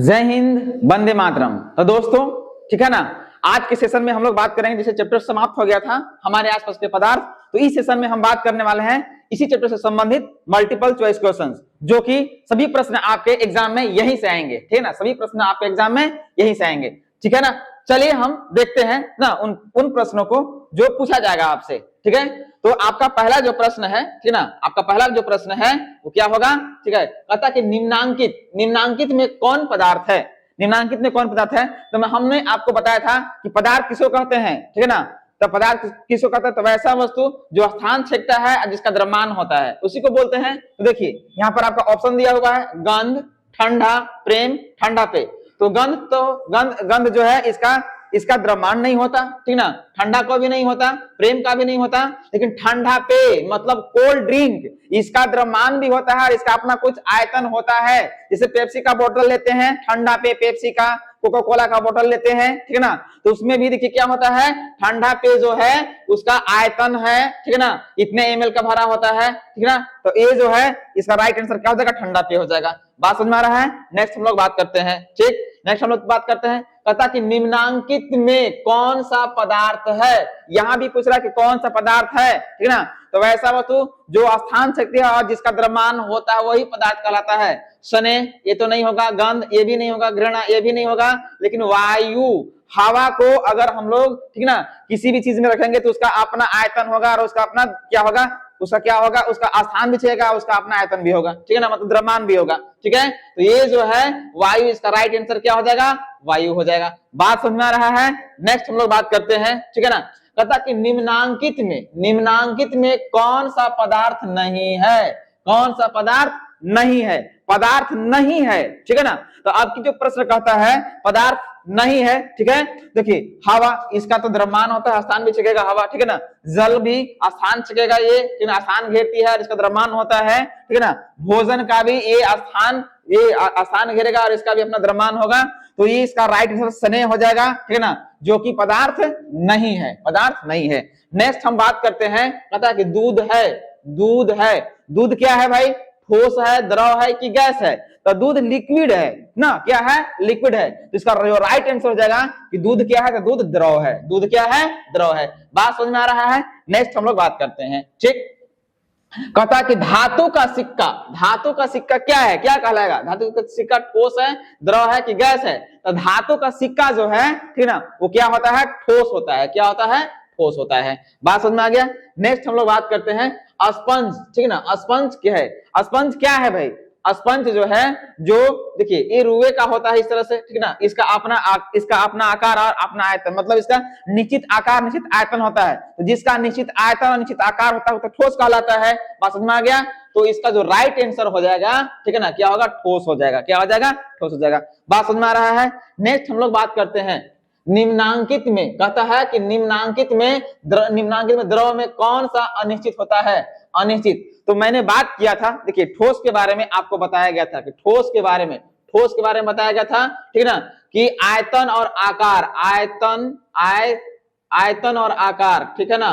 जय हिंद, वंदे मातरम। तो दोस्तों ठीक है ना, आज के सेशन में हम लोग बात करेंगे, जैसे चैप्टर समाप्त हो गया था हमारे आसपास के पदार्थ, तो इस सेशन में हम बात करने वाले हैं इसी चैप्टर से संबंधित मल्टीपल चॉइस क्वेश्चंस, जो कि सभी प्रश्न आपके एग्जाम में यहीं से आएंगे। ठीक है ना, सभी प्रश्न आपके एग्जाम में यहीं से आएंगे। ठीक है ना, चलिए हम देखते हैं ना उन प्रश्नों को जो पूछा जाएगा आपसे। ठीक है, तो आपका पहला जो प्रश्न है, ठीक है ना, आपका पहला जो प्रश्न है वो क्या होगा? ठीक है, कहता कि निम्नांकित में कौन पदार्थ है? निम्नांकित में कौन पदार्थ है? तो हमने आपको बताया था कि पदार्थ किसको कहते हैं। ठीक है ना, तो पदार्थ किसको कहते हैं? तो वैसा वस्तु जो स्थान छेदता है और जिसका द्रव्यमान होता है उसी को बोलते हैं। तो देखिए यहाँ पर आपका ऑप्शन दिया हुआ है गंध, ठंडा, प्रेम, ठंडा पे। तो गंध जो है इसका द्रव्यमान नहीं होता, ठीक ना, ठंडा का भी नहीं होता, प्रेम का भी नहीं होता, लेकिन ठंडा पे मतलब कोल्ड ड्रिंक, इसका द्रव्यमान भी होता है और इसका अपना कुछ आयतन होता है। जैसे पेप्सी का बोतल लेते हैं, ठंडा पे पेप्सी का, कोका कोला का बोतल लेते हैं, ठीक है ना, तो उसमें भी देखिए क्या होता है, ठंडा पे जो है उसका आयतन है, ठीक है ना, इतने ml का भरा होता है। ठीक है ना, तो ये जो है इसका राइट आंसर क्या हो जाएगा? ठंडा पे हो जाएगा। बात समझ में आ रहा है? नेक्स्ट हम लोग बात करते हैं। ठीक, नेक्स्ट हम लोग बात करते हैं, कहता कि निम्नांकित में कौन सा पदार्थ है? यहां भी पूछ रहा है कि कौन सा पदार्थ है। ठीक है ना, तो वैसा वस्तु जो स्थान छेदती है और जिसका द्रव्यमान होता है वही पदार्थ कहलाता है। स्नेह ये तो नहीं होगा, गंध ये भी नहीं होगा, घृणा ये भी नहीं होगा, लेकिन वायु, हवा को अगर हम लोग ठीक ना किसी भी चीज में रखेंगे तो उसका अपना आयतन होगा और उसका अपना क्या होगा, उसका स्थान भी छेगा, उसका अपना आयतन भी होगा। ठीक है ना, मतलब द्रव्यमान भी होगा। ठीक है, तो ये जो है वायु, इसका राइट आंसर क्या हो जाएगा? वायु हो जाएगा। बात समझ में आ रहा है? नेक्स्ट हम लोग बात करते हैं। ठीक है ना, कहता कि निम्नांकित में कौन सा पदार्थ नहीं है? कौन सा पदार्थ नहीं है? पदार्थ नहीं है। ठीक है ना, तो आपकी जो प्रश्न कहता है पदार्थ नहीं है, ठीक है, देखिए हवा, इसका तो द्रव्यमान होता है, स्थान भी छेकेगा हवा। ठीक है ना, जल भी स्थान छेकेगा, ये स्थान घेरती है और इसका द्रव्यमान होता है। ठीक है ना, भोजन का भी ये स्थान घेरेगा और इसका भी अपना द्रव्यमान होगा। तो ये इसका राइट आंसर स्नेह हो जाएगा। ठीक है ना, जो कि पदार्थ नहीं है, पदार्थ नहीं है। नेक्स्ट हम बात करते हैं, कहता है कि दूध है। दूध क्या है भाई? ठोस है, द्रव है कि गैस है? तो दूध लिक्विड है ना, क्या है? लिक्विड है। तो इसका जो राइट आंसर हो जाएगा कि दूध क्या है? तो दूध द्रव है। दूध क्या है? द्रव है। बात समझ में आ रहा है? नेक्स्ट हम लोग बात करते हैं। ठीक, कहता कि धातु का सिक्का क्या है? क्या कहलाएगा? धातु का सिक्का ठोस है, द्रव है कि गैस है? तो धातु का सिक्का जो है, ठीक ना, वो क्या होता है? ठोस होता है। क्या होता है? ठोस होता है। बात समझ में आ गया? नेक्स्ट हम लोग बात करते हैं स्पंज। ठीक है ना, स्पंज क्या है? स्पंज क्या है भाई? स्पंज जो है, जो देखिए ये रुए का होता है इस तरह से, ठीक है ना, इसका अपना आकार और अपना आयतन, मतलब इसका निश्चित आकार निश्चित आयतन होता है। तो जिसका निश्चित आयतन और निश्चित आकार होता है वो तो ठोस कहलाता है। बात समझ में आ गया? तो इसका जो राइट आंसर हो जाएगा, ठीक है ना, क्या होगा? ठोस हो जाएगा। क्या हो जाएगा? ठोस हो जाएगा। बात समझ में आ रहा है? नेक्स्ट हम लोग बात करते हैं निम्नांकित में। कहता है कि निम्नांकित में द्रव में कौन सा अनिश्चित होता है? अनिश्चित। तो मैंने बात किया था, देखिए ठोस के बारे में आपको बताया गया था कि ठोस के बारे में बताया गया था, ठीक है ना, कि आयतन और आकार, आयतन और आकार, ठीक है ना,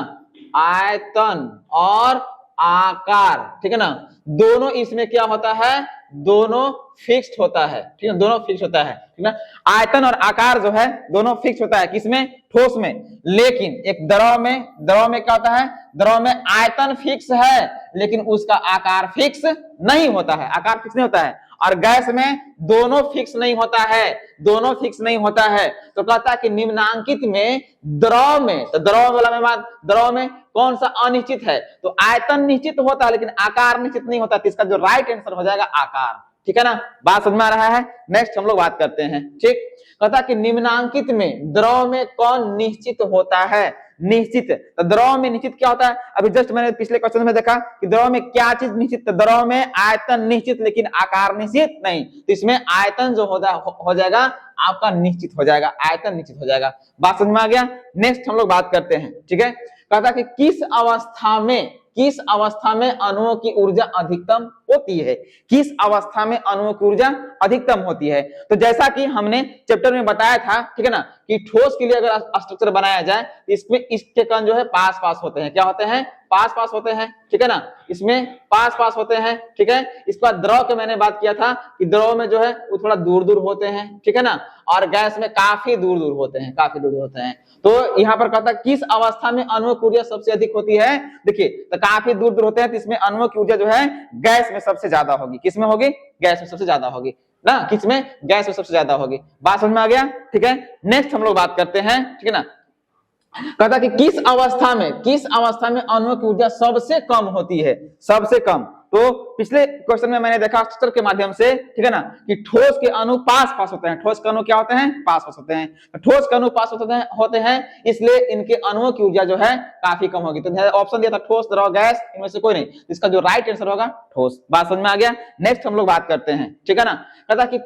आयतन और आकार, ठीक है ना, दोनों इसमें क्या होता है? दोनों फिक्स्ड होता है। ठीक है, दोनों फिक्स होता है। ठीक है, आयतन और आकार जो है दोनों फिक्स होता है। किसमें? ठोस में। लेकिन एक द्रव में क्या होता है? द्रव में आयतन फिक्स है लेकिन उसका आकार फिक्स नहीं होता है। आकार फिक्स नहीं होता है। और गैस में दोनों फिक्स नहीं होता है, दोनों फिक्स नहीं होता है। तो कहता है कि निम्नांकित में द्रव में, तो द्रव में कौन सा अनिश्चित है? तो आयतन निश्चित होता है लेकिन आकार निश्चित नहीं होता। तो इसका जो राइट आंसर हो जाएगा आकार। ठीक है ना, बात समझ में आ रहा है? नेक्स्ट हम लोग बात करते हैं। ठीक, कहता कि निम्नांकित में द्रव में कौन निश्चित होता है? निश्चित। तो द्रव में निश्चित क्या होता है? अभी जस्ट मैंने पिछले क्वेश्चन में देखा कि द्रव में क्या चीज निश्चित? तो द्रव में आयतन निश्चित लेकिन आकार निश्चित नहीं। तो इसमें आयतन जो हो जाएगा आपका निश्चित हो जाएगा, आयतन निश्चित हो जाएगा। बात समझ में आ गया? नेक्स्ट हम लोग बात करते हैं। ठीक है, कहता कि किस अवस्था में अणुओं की ऊर्जा अधिकतम होती है, किस अवस्था में अणुओं की ऊर्जा अधिकतम होती है। तो जैसा कि हमने चैप्टर में बताया था, ठीक है ना, कि ठोस के लिए अगर स्ट्रक्चर बनाया जाए तो इसमें इसके कण जो है पास पास होते हैं, क्या होते हैं, पास पास होते हैं, ठीक है ना, इसमें पास पास होते हैं, ठीक है। इसके बाद द्रव के मैंने बात किया था कि द्रव में जो है वो थोड़ा दूर दूर होते हैं, ठीक है ना, और गैस में काफी दूर दूर होते हैं, काफी दूर दूर होते हैं। तो यहाँ पर कहता है किस अवस्था में अणुओं की ऊर्जा सबसे अधिक होती है। देखिए, तो काफी दूर दूर होते हैं तो इसमें अणुओं की ऊर्जा जो है गैस में सबसे ज्यादा होगी। किसमें होगी, गैस में सबसे ज्यादा होगी ना, किसमें, गैस में सबसे ज्यादा होगी। बात समझ में आ गया, ठीक है। नेक्स्ट हम लोग बात करते हैं, ठीक है ना, कहता कि किस अवस्था में अणुओं की ऊर्जा सबसे कम होती है, सबसे कम। तो पिछले क्वेश्चन में मैंने देखा स्ट्रक्चर के माध्यम से, ठीक है ना, कि ठोस के अणु पास पास होते हैं, ठोस के अणु क्या होते हैं, पास पास होते हैं। तो ठोस के अणु पास होते हैं इसलिए इनके अणुओं की ऊर्जा जो है काफी कम होगी। तो ऑप्शन दिया था ठोस, द्रव, गैस, इनमें से कोई नहीं, इसका जो राइट आंसर होगा ठोस। बात समझ में आ गया। नेक्स्ट हम लोग बात करते हैं, ठीक है ना, कहता कि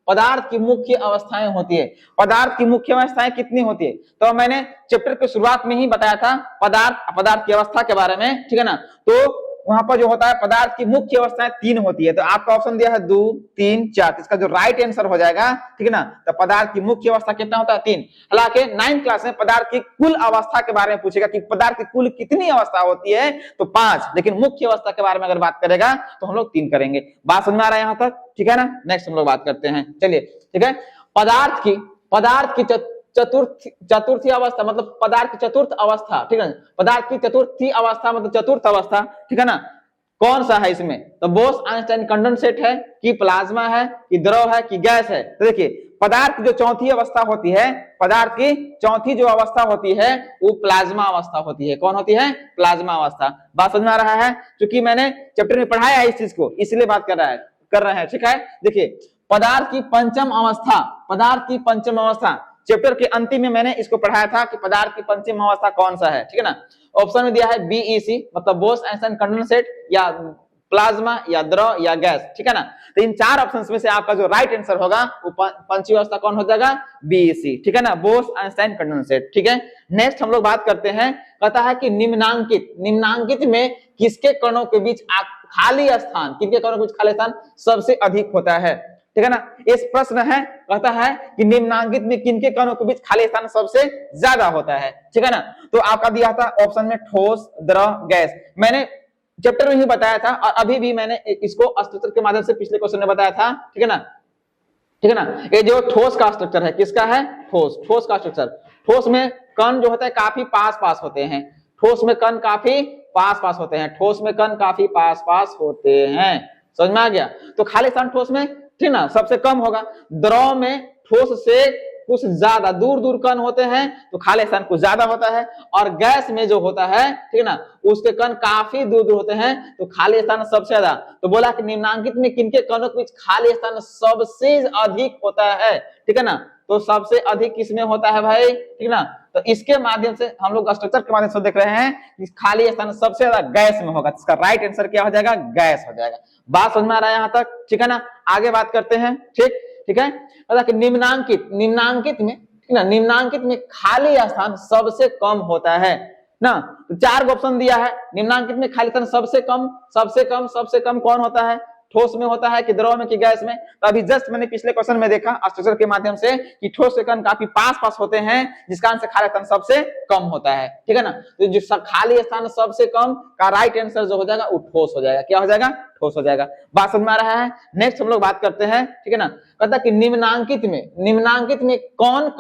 पदार्थ की मुख्य अवस्थाएं होती है। पदार्थ की मुख्य अवस्थाएं कितनी होती है, तो मैंने चैप्टर की शुरुआत में ही बताया था पदार्थ की अवस्था के बारे में, ठीक है ना। तो वहां पर जो होता है पदार्थ की मुख्य अवस्थाएं 3 होती है। तो आपका ऑप्शन दिया है 2, 3, 4, इसका जो राइट आंसर हो जाएगा, ठीक है ना, तो पदार्थ की मुख्य अवस्था कितना होता है, 3। हालांकि 9th क्लास में पदार्थ की कुल अवस्था के बारे में पूछेगा कि पदार्थ की कुल कितनी अवस्था होती है, तो 5, लेकिन मुख्य अवस्था के बारे में अगर बात करेगा तो हम लोग 3 करेंगे। बात समझ में आ रहा है यहाँ तक, ठीक है ना। नेक्स्ट हम लोग बात करते हैं, चलिए, ठीक है। पदार्थ की चतुर्थी अवस्था मतलब पदार्थ की चतुर्थ अवस्था, ठीक है, पदार्थ की चतुर्थी अवस्था मतलब चतुर्थ अवस्था, ठीक है ना, कौन सा है इसमें, तो बोस-आइंस्टाइन कंडेंसेट है कि प्लाज्मा है कि द्रव है कि गैस है। तो देखिए, पदार्थ की जो चौथी अवस्था होती है, पदार्थ की चौथी जो अवस्था होती है वो प्लाज्मा अवस्था होती है। कौन होती है, प्लाज्मा अवस्था। बात समझ में आ रहा है, क्योंकि मैंने चैप्टर में पढ़ाया है इस चीज को, इसलिए बात कर रहे हैं, ठीक है। देखिए, पदार्थ की पंचम अवस्था चैप्टर के अंतिम में मैंने इसको पढ़ाया था कि पदार्थ की पंचम अवस्था कौन सा है, ठीक है ना। ऑप्शन में दिया है बीईसी मतलब बोस-आइंस्टाइन कंडेंसेट या प्लाज्मा या द्रव या गैस, ठीक है ना। तो इन 4 ऑप्शंस में से आपका जो राइट आंसर होगा वो पंचमी अवस्था कौन हो जाएगा, बीईसी, ठीक है ना, बोस-आइंस्टाइन कंडेंसेट, ठीक है। नेक्स्ट हम लोग बात करते हैं, कहता है कि निम्नांकित में किसके कणों के बीच खाली स्थान, किनके कणों के बीच खाली स्थान सबसे अधिक होता है, ठीक है ना। इस प्रश्न है, कहता है कि निम्नांकित में किनके कणों के बीच खाली स्थान सबसे ज्यादा होता है, ठीक है ना। तो आपका दिया था ऑप्शन में ठोस, द्रव, गैस। मैंने चैप्टर में ही बताया था और अभी भी मैंने इसको स्ट्रक्चर के माध्यम से पिछले क्वेश्चन में बताया था, ठीक है ना, ठीक है ना। ये जो ठोस का स्ट्रक्चर है, किसका है, ठोस का स्ट्रक्चर। ठोस में कण जो होता है काफी पास पास होते हैं, ठोस में कण काफी पास पास होते हैं, ठोस में कण काफी पास पास होते हैं, समझ में आ गया। तो खाली स्थान ठोस में, ठीक ना, सबसे कम होगा। द्रव में ठोस से कुछ ज्यादा दूर दूर कण होते हैं तो खाली स्थान कुछ ज्यादा होता है, और गैस में जो होता है, ठीक है ना, उसके कण काफी दूर दूर होते हैं तो खाली स्थान सबसे ज्यादा। तो बोला कि निम्नांकित में किनके कणों के बीच खाली स्थान सबसे अधिक होता है, ठीक है ना। तो सबसे अधिक किसमें होता है भाई, ठीक ना। तो इसके माध्यम से हम लोग स्ट्रक्चर के माध्यम से देख रहे हैं कि खाली स्थान सबसे ज्यादा गैस में होगा। इसका राइट आंसर क्या हो जाएगा, गैस हो जाएगा। बात समझ में आ रहा है यहाँ तक, ठीक है ना। आगे बात करते हैं, ठीक है। निम्नांकित में, ठीक ना, निम्नांकित में खाली स्थान सबसे कम होता है ना। तो 4 ऑप्शन दिया है, निम्नांकित में खाली स्थान सबसे कम कौन होता है, ठोस में होता है कि द्रव में कि गैस में। तो अभी जस्ट मैंने पिछले क्वेश्चन में देखा स्ट्रक्चर के माध्यम से कि ठोस के कण काफी पास पास होते हैं जिसका आंसर खाली स्थान सबसे कम होता है, ठीक है ना। तो जो खाली स्थान सबसे कम का राइट आंसर जो हो जाएगा वो ठोस हो जाएगा। क्या हो जाएगा, ठोस हो जाएगा। बात समझ में आ रहा है। नेक्स्ट हम लोग बात करते हैं, ठीक है ना, कहता कि निम्नांकित में कौन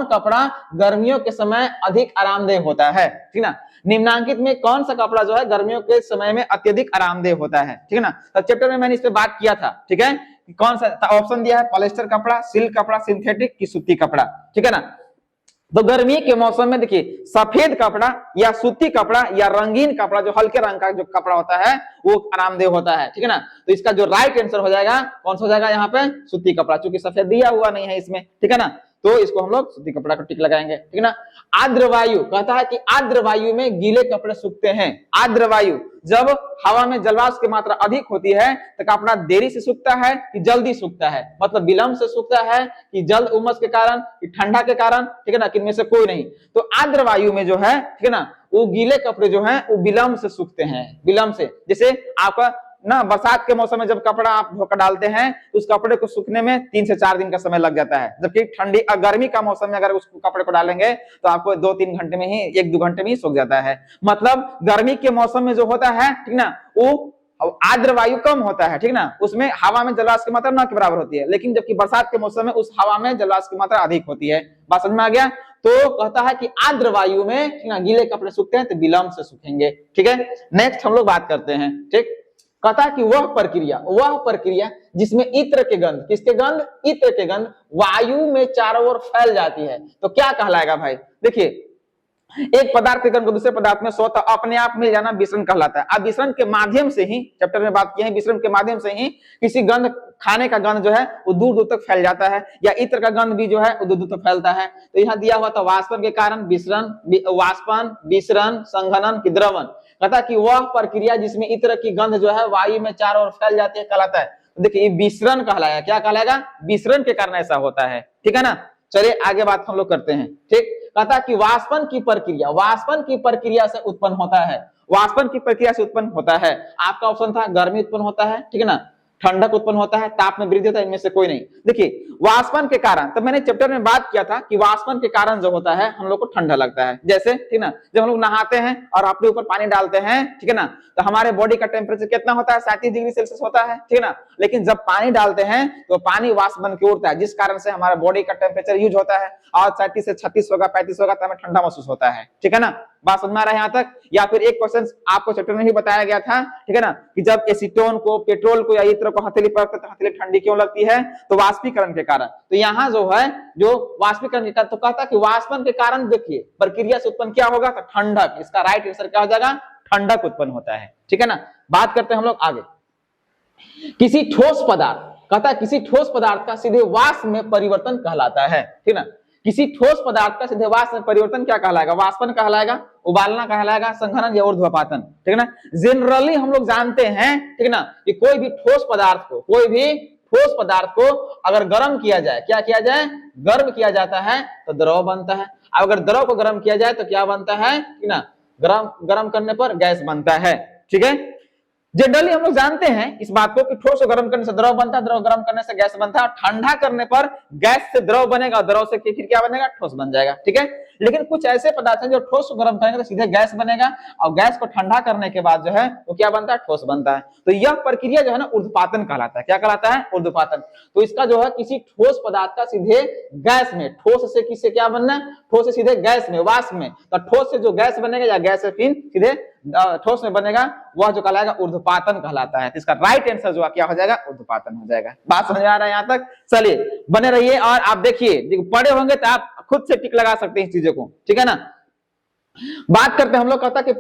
कपड़ा गर्मियों के समय अधिक आरामदेह होता है, ठीक ना। निम्नांकित में कौन सा कपड़ा जो है गर्मियों के समय में अत्यधिक आरामदेह होता है, ठीक है ना। तो चैप्टर में मैंने इस पे बात किया था, ठीक है, कौन सा ऑप्शन दिया है, पॉलिएस्टर कपड़ा, सिल्क कपड़ा, सिंथेटिक की सूती कपड़ा, ठीक है ना। तो गर्मी के मौसम में देखिए सफेद कपड़ा या सूती कपड़ा या रंगीन कपड़ा, जो हल्के रंग का जो कपड़ा होता है वो आरामदेह होता है, ठीक है ना। तो इसका जो राइट आंसर हो जाएगा कौन सा हो जाएगा यहाँ पे, सूती कपड़ा, क्योंकि सफेद दिया हुआ नहीं है इसमें, ठीक है ना। तो इसको हम लोग सूती कपड़ा को टिक लगाएंगे, ठीक है ना। आर्द्र वायु, कहता है कि आर्द्र वायु में गीले कपड़े सूखते हैं। आर्द्र वायु, जब हवा में जलवाष्प की मात्रा अधिक होती है तो कपड़ा देरी से सूखता है कि जल्दी सूखता है, मतलब विलंब से सूखता है कि जल्द उमस के कारण कि ठंडा के कारण, ठीक है ना, किनमें से कोई नहीं। तो आर्द्र वायु में जो है, ठीक है ना, वो गीले कपड़े जो हैं वो विलंब से सूखते हैं, विलंब से। जैसे आपका ना बरसात के मौसम में जब कपड़ा आप धोकर डालते हैं तो उस कपड़े को सूखने में 3 से 4 दिन का समय लग जाता है, जबकि ठंडी गर्मी का मौसम में अगर उस कपड़े को डालेंगे तो आपको 2-3 घंटे में ही 1-2 घंटे में ही सूख जाता है। मतलब गर्मी के मौसम में जो होता है, ठीक ना, वो आर्द्र वायु कम होता है, ठीक ना, उसमें हवा में जलवाष्प की मात्रा न के बराबर होती है, लेकिन जबकि बरसात के मौसम में उस हवा में जलवाष्प की मात्रा अधिक होती है। बात समझ में आ गया? तो कहता है कि आर्द्र वायु में, ठीक ना, गीले कपड़े सूखते हैं तो विलंब से सूखेंगे। ठीक है, नेक्स्ट हम लोग बात करते हैं। ठीक, कहता है कि वह प्रक्रिया जिसमें इत्र के गंध, किसके गंध? इत्र के गंध वायु में चारों ओर फैल जाती है, तो क्या कहलाएगा भाई? देखिए, एक पदार्थ के गंध को दूसरे पदार्थ में स्वतः अपने आप मिल जाना विसरण कहलाता है। अब विसरण के माध्यम से ही, चैप्टर में बात की है, विसरण के माध्यम से ही किसी गंध, खाने का गंध जो है वो दूर दूर तक फैल जाता है, या इत्र का गंध भी जो है वो दूर दूर तक फैलता है। तो यहाँ दिया हुआ था वाष्पन के कारण विसरण, वाष्पन, विसरण, संघनन की द्रवण। कहता कि वह प्रक्रिया जिसमें इत्र की गंध जो है वायु में चारों ओर फैल जाती है कहलाता है। तो देखिए विसरण कहलाया, क्या कहलाएगा? विसरण के कारण ऐसा होता है। ठीक है ना, चलिए आगे बात हम लोग करते हैं। ठीक, कहता कि वाष्पन की प्रक्रिया से उत्पन्न होता है। वाष्पन की प्रक्रिया से उत्पन्न होता है, आपका ऑप्शन था गर्मी उत्पन्न होता है, ठीक है ना, ठंडक उत्पन्न होता है, ताप में वृद्धि होता है, इनमें से कोई नहीं। देखिए वाष्पन के कारण, तब मैंने चैप्टर में बात किया था कि वाष्पन के कारण जो होता है हम लोग को ठंडा लगता है। जैसे, ठीक ना, जब हम लोग नहाते हैं और अपने ऊपर पानी डालते हैं, ठीक है ना, तो हमारे बॉडी का टेम्परेचर कितना होता है? 37 डिग्री सेल्सियस होता है, ठीक है ना। लेकिन जब पानी डालते हैं तो पानी वाष्प बन के उड़ता है, जिस कारण से हमारा बॉडी का टेम्परेचर यूज होता है, और 37 से 36 होगा, 35 होगा, तो हमें ठंडा महसूस होता है। ठीक है ना, बात समझ में आ रहा है यहाँ तक? या फिर एक क्वेश्चन आपको चैप्टर में ही बताया गया था, ठीक है ना, कि जब एसीटोन को, पेट्रोल को या इत्र को हथेली पर रखते तो हथेली ठंडी क्यों लगती है? तो वाष्पीकरण के कारण। तो यहाँ जो है जो वाष्पीकरण के कारण, तो कहता कि वाष्पन के कारण देखिए प्रक्रिया से उत्पन्न क्या होगा? तो ठंडक। इसका राइट आंसर क्या हो जाएगा? ठंडक उत्पन्न होता है। ठीक है ना, बात करते हैं हम लोग आगे। किसी ठोस पदार्थ, कहता है किसी ठोस पदार्थ का सीधे वाष्प में परिवर्तन कहलाता है। ठीक ना, किसी ठोस पदार्थ का सीधे वाष्प में परिवर्तन क्या कहलाएगा? वाष्पन कहलाएगा, उबालना कहलाएगा, संघनन या ऊर्ध्वपातन। ठीक है ना, जनरली हम लोग जानते हैं, ठीक है ना, कि कोई भी ठोस पदार्थ को अगर गर्म किया जाए, क्या किया जाए? गर्म किया जाता है तो द्रव बनता है। अगर द्रव को गर्म किया जाए तो क्या बनता है? ठीक ना, गर्म करने पर गैस बनता है। ठीक है, जनरली हम लोग जानते हैं इस बात को कि ठोस को गर्म करने से द्रव बनता है, द्रव गर्म करने से गैस बनता है, और ठंडा करने पर गैस से द्रव बनेगा, द्रव से फिर क्या बनेगा? ठोस बन जाएगा। ठीक है, लेकिन कुछ ऐसे पदार्थ हैं जो ठोस को गर्म करेंगे तो सीधे गैस बनेगा, और गैस को ठंडा करने के बाद जो है वो क्या बनता है? ठोस बनता है। तो यह प्रक्रिया जो है ना ऊर्ध्वपातन कहलाता है। क्या कहलाता है? ऊर्ध्वपातन। तो इसका जो है किसी ठोस पदार्थ का सीधे गैस में, ठोस से किससे क्या बनना? ठोस से सीधे गैस में, वाष्प में। तो ठोस से जो गैस बनेगा या गैस से फिर सीधे ठोस में बनेगा, वह जो कहलाएगा ऊर्ध्वपातन कहलाता है। तो इसका राइट आंसर जो क्या हो जाएगा? ऊर्ध्वपातन हो जाएगा। बात समझ आ रहा है यहाँ तक? चलिए बने रहिए, और आप देखिए पढ़े होंगे तो आप खुद से टिक लगा सकते हैं इस चीजों को। ठीक है ना, बात करते हैं हम लोग। कहता कि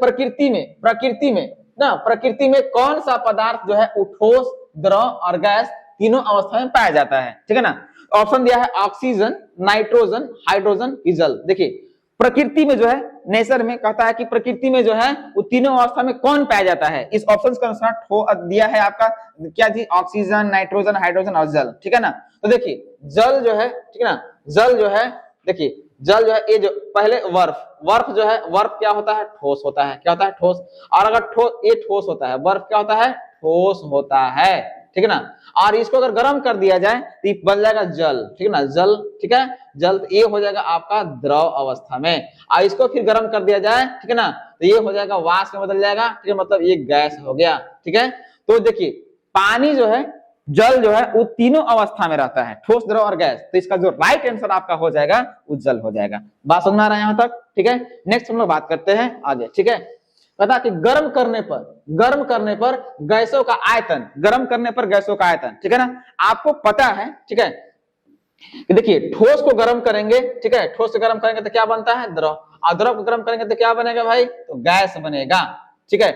प्रकृति में कौन सा पदार्थ जो है ठोस, द्रव और गैस तीनों अवस्था में पाया जाता है? ठीक है ना, ऑप्शन दिया है ऑक्सीजन, नाइट्रोजन, हाइड्रोजन, जल। देखिए प्रकृति में जो है, नेचर में कहता है कि प्रकृति में जो है वो तीनों अवस्था में कौन पाया जाता है? इस ऑप्शन के अनुसार दिया है आपका क्या थी? ऑक्सीजन, नाइट्रोजन, हाइड्रोजन और जल। ठीक है ना, तो देखिए जल जो है, ठीक है ना, जल जो है, देखिए जल जो है, ये जो पहले बर्फ जो है, बर्फ क्या होता है? ठोस होता है। क्या होता है? ठोस। और अगर ये ठोस होता है, बर्फ क्या होता है? ठोस होता है। ठीक है ना, और इसको अगर गर्म कर दिया जाए तो बन जाएगा जल। ठीक है ना, जल। ठीक है, जल ये हो जाएगा आपका द्रव अवस्था में, और इसको फिर गर्म कर दिया जाए, ठीक है ना, तो ये हो जाएगा वाष्प में बदल जाएगा। ठीक है, मतलब ये गैस हो गया। ठीक है, तो देखिए पानी जो है, जल जो है, वो तीनों अवस्था में रहता है, ठोस, द्रव और गैस। तो इसका जो राइट आंसर आपका हो जाएगा वो जल हो जाएगा। बात समझ में आ रहा है यहाँ तक? ठीक है, नेक्स्ट हम लोग बात करते हैं आगे। ठीक है, पता कि गर्म करने पर गैसों का आयतन, ठीक है ना, आपको पता है। ठीक है, देखिए ठोस को गर्म करेंगे, ठीक है, ठोस को गर्म करेंगे तो क्या बनता है? द्रव। और द्रव को गर्म करेंगे तो क्या बनेगा भाई? तो गैस बनेगा। ठीक है,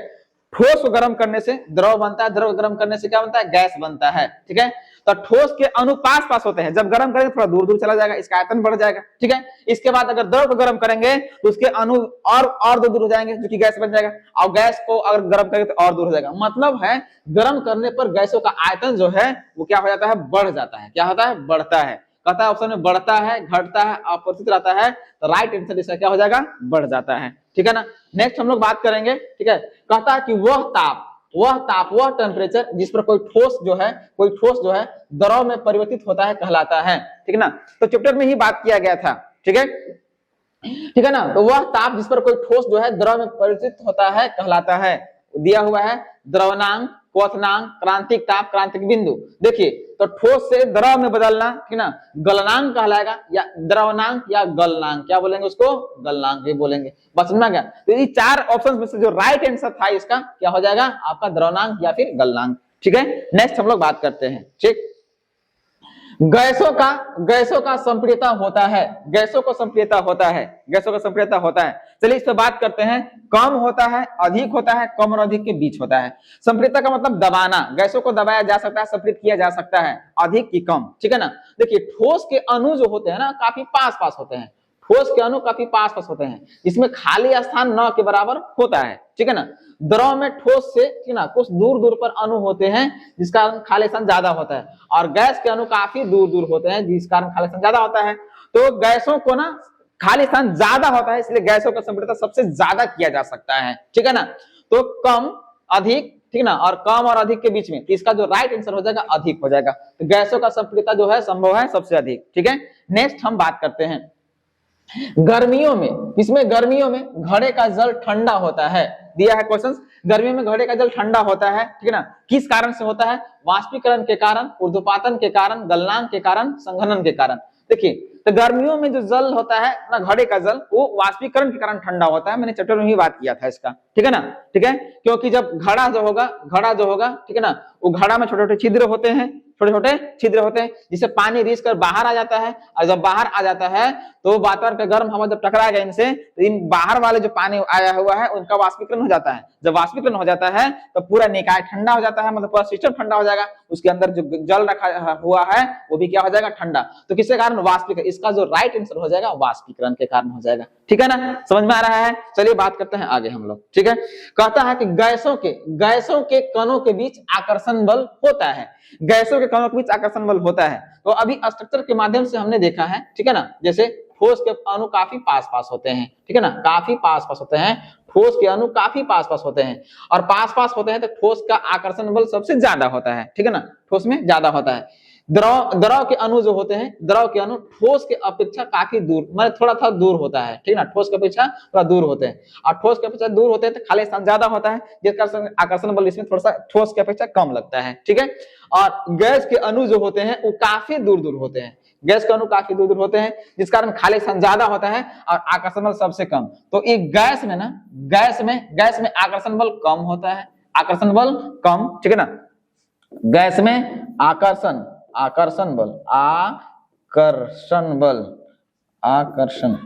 ठोस को गर्म करने से द्रव बनता है, द्रव गर्म करने से क्या बनता है? गैस बनता है। ठीक है, तो ठोस के अणु पास होते हैं, जब गर्म करेंगे थोड़ा दूर दूर चला जाएगा, इसका आयतन बढ़ जाएगा। ठीक है, इसके बाद अगर द्रव को गर्म करेंगे तो उसके अणु और दूर हो जाएंगे, जो कि गैस बन जाएगा, और गैस को अगर गर्म करेंगे तो और दूर हो जाएगा। मतलब है गर्म करने पर गैसों का आयतन जो है वो क्या हो जाता है? बढ़ जाता है। क्या होता है? बढ़ता है। कहता है ऑप्शन में बढ़ता है, घटता है, अपरिवर्तित रहता है, तो राइट आंसर इसका क्या हो जाएगा? बढ़ जाता है। ठीक है ना, नेक्स्ट हम लोग बात करेंगे। ठीक है, कहता है कि वह ताप, वह ताप, वह टेम्परेचर जिस पर कोई ठोस जो है द्रव में परिवर्तित होता है कहलाता है। ठीक है ना, तो चैप्टर में ही बात किया गया था। ठीक है ना, तो वह ताप जिस पर कोई ठोस जो है द्रव में परिवर्तित होता है कहलाता है। दिया हुआ है द्रवनांक, क्वथनांक, क्रांतिक ताप, क्रांतिक बिंदु। देखिए, तो ठोस से द्रव में बदलना, ठीक ना, गलनांक कहलाएगा, या द्रवनांक या गलनांक, क्या बोलेंगे उसको, गलनांक भी बोलेंगे। बस समझ गया। तो ये चार ऑप्शन में से जो राइट आंसर था इसका क्या हो जाएगा, आपका द्रवनांक या फिर गलनांक। ठीक है, नेक्स्ट हम लोग बात करते हैं। ठीक, गैसों का संप्रियता होता है, गैसों का संप्रियता होता है। चलिए इस पर बात करते हैं। कम होता है, अधिक होता है, कम और अधिक के बीच होता है। संप्रियता का मतलब दबाना, गैसों को दबाया जा सकता है, संप्रियत किया जा सकता है, अधिक की कम। ठीक है ना, देखिए ठोस के अणु जो होते हैं ना काफी पास होते हैं, ठोस के अणु काफी पास होते हैं, जिसमें खाली स्थान न के बराबर होता है। ठीक है ना, द्रव में ठोस से, ठीक ना, कुछ दूर पर अणु होते हैं जिसका खाली स्थान ज्यादा होता है, और गैस के अणु काफी दूर होते हैं जिस कारण खाली स्थान ज्यादा होता है। तो गैसों को ना खाली स्थान ज्यादा होता है, इसलिए गैसों का संप्रेषण सबसे ज्यादा किया जा सकता है। ठीक है ना, तो कम अधिक, ठीक ना, और कम और अधिक के बीच में, तो इसका जो राइट आंसर हो जाएगा अधिक हो जाएगा। तो गैसों का संप्रेषण जो है संभव है सबसे अधिक। ठीक है, नेक्स्ट हम बात करते हैं गर्मियों में। इसमें गर्मियों में घड़े का जल ठंडा होता है, दिया है क्वेश्चन। गर्मियों में घड़े का जल ठंडा होता है, ठीक है ना, किस कारण से होता है, वाष्पीकरण के कारण, ऊर्ध्वपातन के कारण, गलनांक के कारण, संघनन के कारण। देखिए, तो गर्मियों में जो जल होता है ना, घड़े का जल, वो वाष्पीकरण के कारण ठंडा होता है। मैंने चैप्टर में ही बात किया था इसका। ठीक है ना, ठीक है, क्योंकि जब घड़ा जो होगा, ठीक है ना, वो घड़ा में छोटे छोटे छिद्र होते हैं, जिससे पानी रिस कर बाहर आ जाता है, और जब बाहर आ जाता है तो वातावरण का गर्म हवा जब टकराएगा इनसे, तो इन बाहर वाले जो पानी आया हुआ है उनका वाष्पीकरण हो जाता है। जब वाष्पीकरण हो जाता है तो पूरा निकाय ठंडा हो जाता है, मतलब पूरा सिस्टम ठंडा हो जाएगा, उसके अंदर जो जल रखा हुआ है वो भी क्या हो जाएगा, ठंडा। तो किसके कारण, वाष्पीकरण। इसका जो राइट आंसर हो जाएगा वाष्पीकरण के कारण हो जाएगा। ठीक है ना, समझ में आ रहा है। चलिए बात करते हैं आगे हम लोग। ठीक है, कहता है कि गैसों के कणों के बीच आकर्षण बल होता है, गैसों के कणों के बीच आकर्षण बल होता है। तो अभी स्ट्रक्चर के माध्यम से हमने देखा है, ठीक है ना, जैसे ठोस के अणु काफी पास होते हैं, ठीक है ना, काफी पास होते हैं, ठोस के अणु काफी पास होते हैं, और पास होते हैं तो ठोस का आकर्षण बल सबसे ज्यादा होता है। ठीक है ना, ठोस में ज्यादा होता है। द्रव के अणु जो होते हैं, द्रव के अणु ठोस के अपेक्षा काफी दूर, मतलब थोड़ा दूर होता है, ठीक है ना, ठोस के अपेक्षा थोड़ा दूर होते हैं, और ठोस के अपेक्षा दूर होते हैं तो खाली स्थान ज्यादा होता है, जिस कारण आकर्षण बल इसमें थोड़ा सा ठोस के अपेक्षा कम लगता है। ठीक है, और गैस के अणु जो होते हैं वो काफी दूर होते हैं, गैस के अणु काफी दूर होते हैं, जिस कारण खाली स्थान ज्यादा होता है और आकर्षण बल सबसे कम। तो एक गैस में आकर्षण बल कम होता है, आकर्षण बल कम, ठीक है ना, गैस में आकर्षण बल,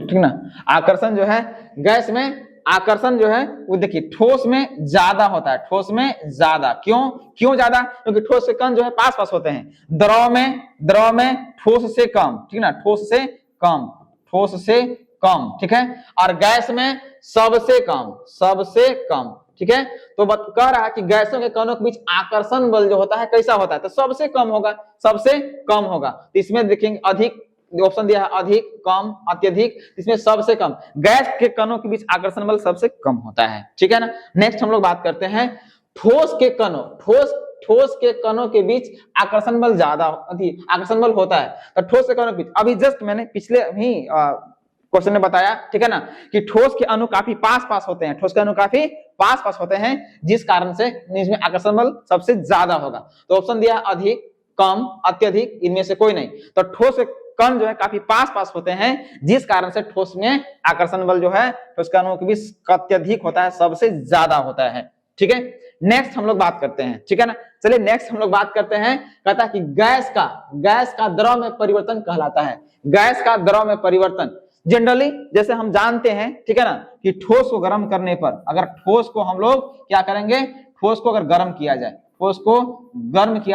ठीक ना, आकर्षण जो है गैस में, आकर्षण जो है वो देखिए ठोस में ज्यादा होता है, ठोस में ज्यादा। क्यों ज्यादा, क्योंकि ठोस से कण जो है पास होते हैं, द्रव में ठोस से कम, ठीक ना, ठोस से कम, ठीक है, और गैस में सबसे कम, ठीक है। तो कह रहा है कि गैसों के कणों के बीच आकर्षण बल जो होता है कैसा होता है, तो सबसे कम होगा। तो इसमें देखेंगे अधिक, ऑप्शन दिया है अधिक, कम, अत्यधिक, इसमें सबसे कम। गैस के कणों के बीच आकर्षण बल सबसे कम होता है। ठीक है ना, नेक्स्ट हम लोग बात करते हैं ठोस के कणों के बीच आकर्षण बल ज्यादा, आकर्षण बल होता है। तो ठोस के कणों के बीच, अभी जस्ट मैंने पिछले ही क्वेश्चन में बताया, ठीक है ना, कि ठोस के अणु काफी पास होते हैं, ठोस के अणु काफी पास होते हैं, जिस कारण से इसमें आकर्षण बल सबसे ज्यादा होगा। तो ऑप्शन दिया है अधिक, कम, अत्यधिक, इनमें से कोई नहीं। तो ठोस कण जो है काफी पास होते हैं, जिस कारण से ठोस में आकर्षण बल जो है ठोस के अणुओं के बीच अत्यधिक होता है, सबसे ज्यादा होता है। ठीक है, नेक्स्ट हम लोग बात करते हैं। ठीक है ना, चलिए नेक्स्ट हम लोग बात करते हैं। कहता है कि गैस का द्रव में परिवर्तन कहलाता है, गैस का द्रव में परिवर्तन। जनरली जैसे हम जानते हैं, ठीक है ना, कि ठोस को गर्म करने पर, अगर ठोस को हम लोग क्या करेंगे, ठोस को अगर गर्म किया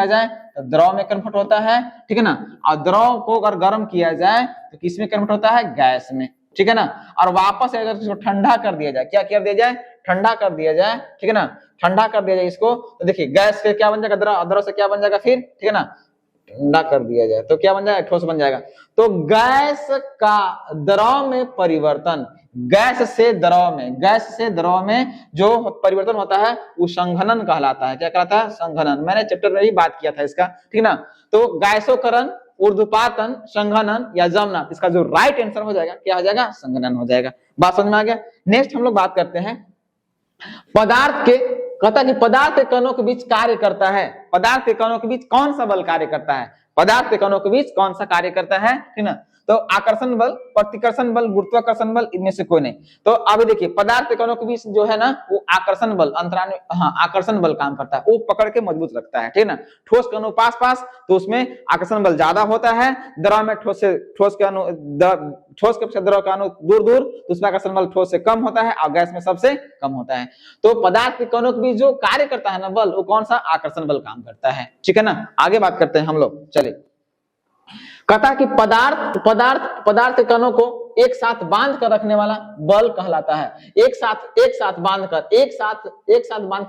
जाए, तो द्रव में कन्वर्ट होता है, ठीक है ना, और द्रव को अगर गर्म किया जाए तो किसमें कन्वर्ट होता है, गैस में, ठीक है ना। और वापस अगर इसको ठंडा कर दिया जाए, क्या कर दिया जाए, ठंडा कर दिया जाए, ठीक है ना, ठंडा कर दिया जाए इसको, तो देखिए गैस से क्या बन जाएगा, द्रव से क्या बन जाएगा फिर, ठीक है ना, ठंडा कर दिया जाए तो क्या बन जाएगा, ठोस बन जाएगा। तो गैस का द्रव में परिवर्तन, गैस से द्रव में, गैस से द्रव में जो परिवर्तन होता है वो संघनन कहलाता है। क्या कहलाता है? संघनन। मैंने चैप्टर में भी बात किया था इसका, ठीक ना। तो गैसोकरण, ऊर्ध्वपातन, संघनन या जमना, इसका जो राइट आंसर हो जाएगा क्या हो जाएगा? संघनन हो जाएगा। बात समझ में आ गया। नेक्स्ट हम लोग बात करते हैं पदार्थ के, कहता है कि पदार्थ के कणों के बीच कार्य करता है, पदार्थ के कणों के बीच कौन सा बल कार्य करता है? पदार्थ के कणों के बीच कौन सा कार्य करता है, ठीक ना। तो आकर्षण बल, प्रतिकर्षण बल, गुरुत्वाकर्षण बल, इनमें से कोई नहीं। तो अभी देखिए पदार्थ के कणों के बीच जो है ना वो आकर्षण बल, आकर्षण बल काम करता है, वो पकड़ के मजबूत रखता है, ठीक ना। ठोस के अणु पास पास तो उसमें आकर्षण बल ज्यादा होता है, द्रव में ठोस के अपेक्षा द्रव का अणु दूर दूर तो उसमें आकर्षण बल ठोस से कम होता है और गैस में सबसे कम होता है। तो पदार्थ के कणों के बीच जो कार्य करता है ना बल, वो कौन सा? आकर्षण बल काम करता है, ठीक है ना। आगे बात करते हैं हम लोग, चलिए। कहता है कि पदार्थ के कणों को एक साथ बांध कर रखने वाला बल कहलाता है। एक साथ बांध कर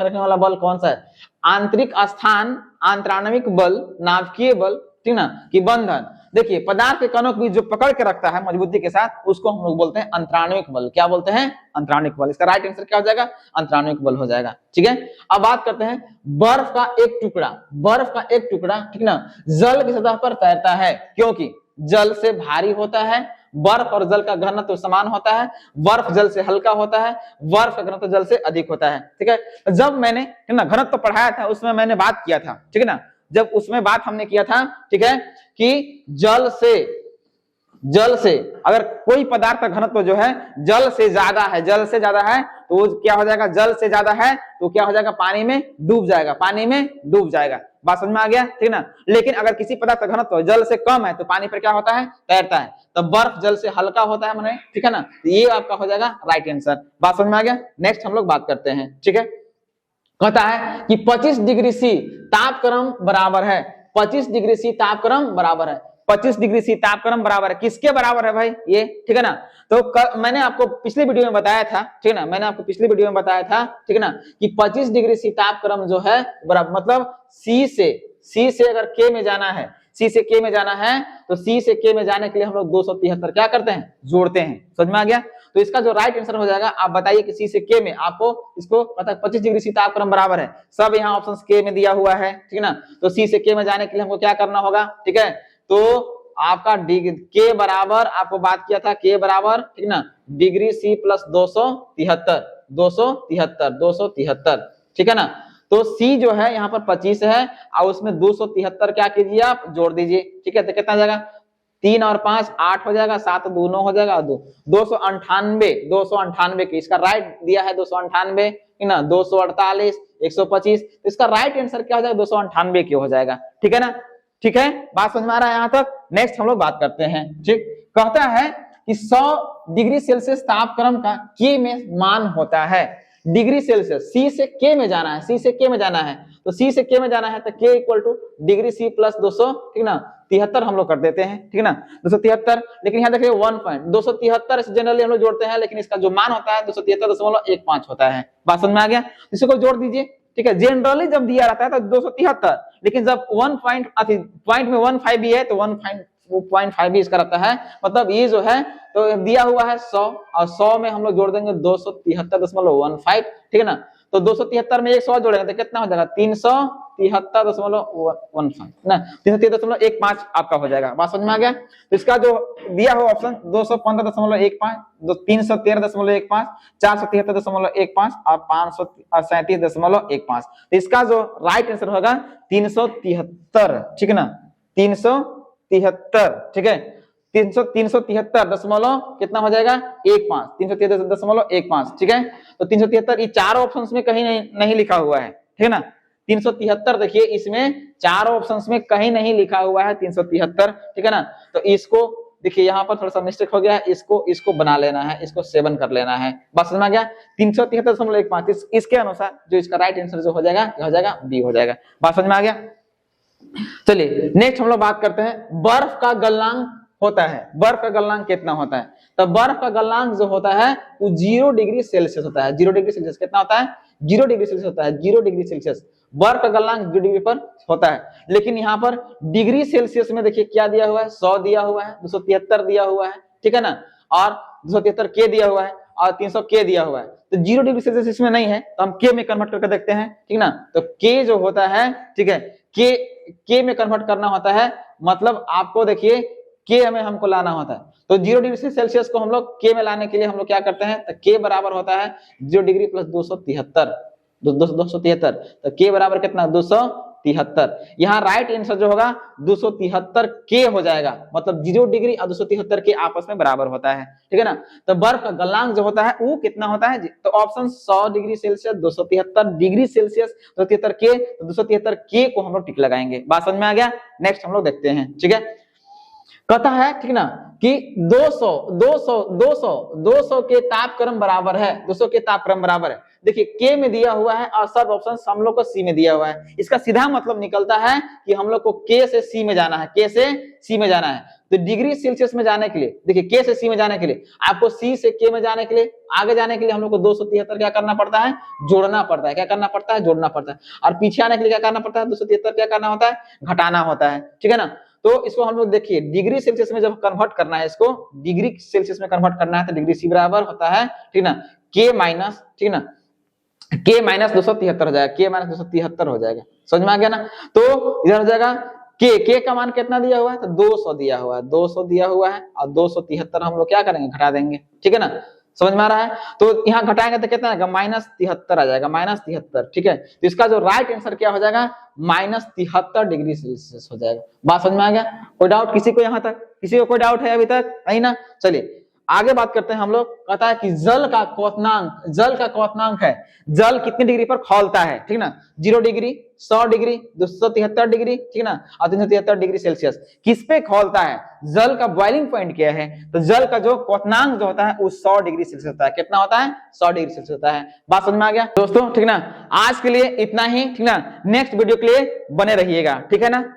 रखने वाला बल कौन सा है? आंतरिक स्थान आंतराणविक बल, नाभिकीय बल, ठीक ना, कि बंधन। देखिए पदार्थ के कणों को जो पकड़ के रखता है मजबूती के साथ, उसको हम लोग बोलते हैं अंतराणविक बल। क्या बोलते हैं? अंतराणविक बल। इसका राइट आंसर क्या हो जाएगा? अंतराणविक बल हो जाएगा, ठीक है। अब बात करते हैं बर्फ का एक टुकड़ा, ठीक ना, जल की सतह पर तैरता है क्योंकि जल से भारी होता है। बर्फ और जल का घनत्व समान होता है, बर्फ जल से हल्का होता है, बर्फ का घनत्व जल से अधिक होता है, ठीक है। जब मैंने, ठीक ना, घनत्व पढ़ाया था उसमें मैंने बात किया था, ठीक है ना, जब उसमें बात हमने किया था, ठीक है, कि जल से अगर कोई पदार्थ का घनत्व जो है जल से ज्यादा है तो वो क्या हो जाएगा? जल से ज्यादा है तो क्या हो जाएगा? पानी में डूब जाएगा। बात समझ में आ गया, ठीक ना। लेकिन अगर किसी पदार्थ का घनत्व जल से कम है तो पानी पर क्या होता है? तैरता है। तो बर्फ जल से हल्का होता है मैंने, ठीक है ना। तो ये आपका हो जाएगा राइट आंसर। बात समझ में आ गया। नेक्स्ट हम लोग बात करते हैं, ठीक है। कहता है कि 25 डिग्री सी तापक्रम बराबर है, 25 डिग्री सी तापक्रम बराबर है। 25 डिग्री सी तापक्रम बराबर है किसके बराबर है भाई? ये, ठीक है ना। तो मैंने आपको पिछले वीडियो में बताया था, ठीक है ना, ठीक है ना, कि 25 डिग्री सी तापक्रम जो है बराबर, मतलब सी से अगर के में जाना है, सी से के में जाना है तो सी से के में जाने के लिए हम लोग 273 क्या करते हैं? जोड़ते हैं। समझ में आ गया। तो इसका जो राइट आंसर हो जाएगा, आप बताइए कि सी से के में आपको इसको मतलब 25 डिग्री सी तापक्रम बराबर है, सब यहाँ ऑप्शन के में दिया हुआ है, ठीक है ना। तो सी से के में जाने के लिए हमको क्या करना होगा, ठीक है। तो आपका के बराबर, आपको बात किया था के बराबर, ठीक ना, डिग्री सी प्लस 273, ठीक है ना। तो सी जो है यहाँ पर 25 है और उसमें 273 क्या कीजिए आप? जोड़ दीजिए, ठीक है। तो कितना जाएगा? 3 और 5 8 हो जाएगा, 7 2 9 हो जाएगा, 298 की इसका राइट दिया है 298, है ना, 248 125। तो इसका राइट आंसर क्या हो जाएगा? 298 की हो जाएगा, ठीक है ना। ठीक है, बात समझ में आ रहा है यहाँ तक। नेक्स्ट हम लोग बात करते हैं, ठीक। कहता है कि 100 डिग्री सेल्सियस तापक्रम का के में मान होता है। डिग्री सेल्सियस, सी से के में जाना है, सी से के में जाना है, तो सी से के में जाना है तो के equal to degree C plus 200, ठीक ना, 73 हम लोग कर देते हैं, ठीक है ना, 273। लेकिन यहाँ देखिए 273 जनरली हम लोग जोड़ते हैं, लेकिन इसका जो मान होता है 273.15 होता है। बात समझ में आ गया। इसको जोड़ दीजिए, ठीक है। जनरली जब दिया रहता है तो 273, लेकिन जब 1 पॉइंट में 15 भी है तो 1.5 भी इसका रहता है। मतलब ये जो है तो दिया हुआ है 100 और 100 में हम लोग जोड़ देंगे 273.15, ठीक है ना। तो 273 में 100 जोड़ेंगे तो कितना हो जाएगा? 373.15 ना, 373.15 आपका हो जाएगा। बात समझ में आ गया। तो इसका जो दिया हुआ ऑप्शन 215.15, 313.15, 473.15 और 537.15, तो इसका जो राइट आंसर होगा 373, ठीक है ना, 373, ठीक है। 373 कितना हो जाएगा? 15, 373.15, ठीक है। तो 373 ये चारों ऑप्शंस में कहीं नहीं लिखा हुआ है, ठीक है ना। 373 देखिए इसमें चारों ऑप्शंस में कहीं नहीं लिखा हुआ है 373, ठीक है ना। तो इसको देखिए यहाँ पर थोड़ा सा मिस्टेक हो गया है, इसको बना लेना है, इसको 7 कर लेना है। बात समझ में आ गया। 373.15 इसके अनुसार जो इसका राइट आंसर जो हो जाएगा बी हो जाएगा। बात समझ में आ गया। चलिए नेक्स्ट हम लोग बात करते हैं बर्फ का गलनांक होता है। बर्फ का गलनांक कितना होता है? तो बर्फ का गलनांक जो होता है वो 0 डिग्री सेल्सियस होता है। 0 डिग्री सेल्सियस कितना होता है? 0 डिग्री सेल्सियस होता है। 0 डिग्री सेल्सियस बर्फ का गलनांक 0 डिग्री पर होता है। लेकिन यहाँ पर डिग्री सेल्सियस में देखिए क्या दिया हुआ है? 100 दिया हुआ है, 273 दिया हुआ है, ठीक है ना। और 273 के दिया हुआ है और 300 के दिया हुआ है, तो 0 डिग्री सेल्सियस इसमें नहीं है, तो हम के में कन्वर्ट करके देखते हैं, ठीक ना। तो के जो होता है, ठीक है, के में कन्वर्ट करना होता है, मतलब आपको देखिए के हमें हमको लाना होता है, तो 0 डिग्री सेल्सियस को हम लोग के में लाने के लिए हम लोग क्या करते हैं, तो के बराबर होता है 0 डिग्री प्लस 273, 273, तो के बराबर कितना 273। यहाँ राइट आंसर जो होगा 273 के हो जाएगा, मतलब 0 डिग्री और 273 के आपस में बराबर होता है, ठीक है ना। तो बर्फ का गलनांक जो होता है वो कितना होता है, तो option 100 degree Celsius, 273 degree Celsius, 273 के, तो 273 के को हम लोग टिक लगाएंगे। बात समझ में आ गया। नेक्स्ट हम लोग देखते हैं, ठीक है। कहता है, ठीक ना, कि 200 के तापक्रम बराबर है, 200 के तापक्रम बराबर है। देखिए के में दिया हुआ है और सब ऑप्शन हम लोग को सी में दिया हुआ है, इसका सीधा मतलब निकलता है कि हम लोग को के से सी में जाना है, के से सी में जाना है। तो डिग्री सेल्सियस में जाने के लिए, देखिए के से सी में जाने के लिए आपको सी से के में जाने के लिए, आगे जाने के लिए हम लोग को 273 क्या करना पड़ता है, जोड़ना पड़ता है। क्या करना पड़ता है, जोड़ना पड़ता है। और पीछे आने के लिए क्या करना पड़ता है, 273 क्या करना होता है, घटाना होता है, ठीक है ना। तो इसको हम लोग देखिए डिग्री सेल्सियस में जब कन्वर्ट करना है, इसको डिग्री सेल्सियस में कन्वर्ट करना है, तो डिग्री सी बराबर होता है, ठीक ना, के माइनस, ठीक ना, के माइनस 273 हो जाएगा, के माइनस 273 हो जाएगा। समझ में आ गया ना। तो इधर हो जाएगा के का मान कितना दिया हुआ है, तो 200 दिया हुआ है, 200 दिया हुआ है, और 273 हम लोग क्या करेंगे, घटा देंगे, ठीक है ना। समझ में आ रहा है। तो यहाँ घटाएंगे तो कितना आएगा, -73 आ जाएगा, -73, ठीक है। तो इसका जो राइट आंसर क्या हो जाएगा, -73 डिग्री सेल्सियस हो जाएगा। बात समझ में आ गया। कोई डाउट किसी को, यहाँ तक किसी को कोई डाउट है अभी तक, नहीं ना। चलिए आगे बात करते हैं हम लोग। कहता है कि जल का क्वथनांक है, जल कितनी डिग्री पर खौलता है, ठीक ना, 0 डिग्री, 100 डिग्री, 273 डिग्री, ठीक ना, और 373 डिग्री सेल्सियस। किस पे खौलता है, जल का बॉइलिंग पॉइंट क्या है, तो जल का जो क्वथनांक जो होता है वो 100 डिग्री सेल्सियस होता है। कितना होता है, 100 डिग्री सेल्सियस होता है। बात समझ में आ गया दोस्तों, ठीक ना। आज के लिए इतना ही, ठीक ना। नेक्स्ट वीडियो के लिए बने रहिएगा, ठीक है ना।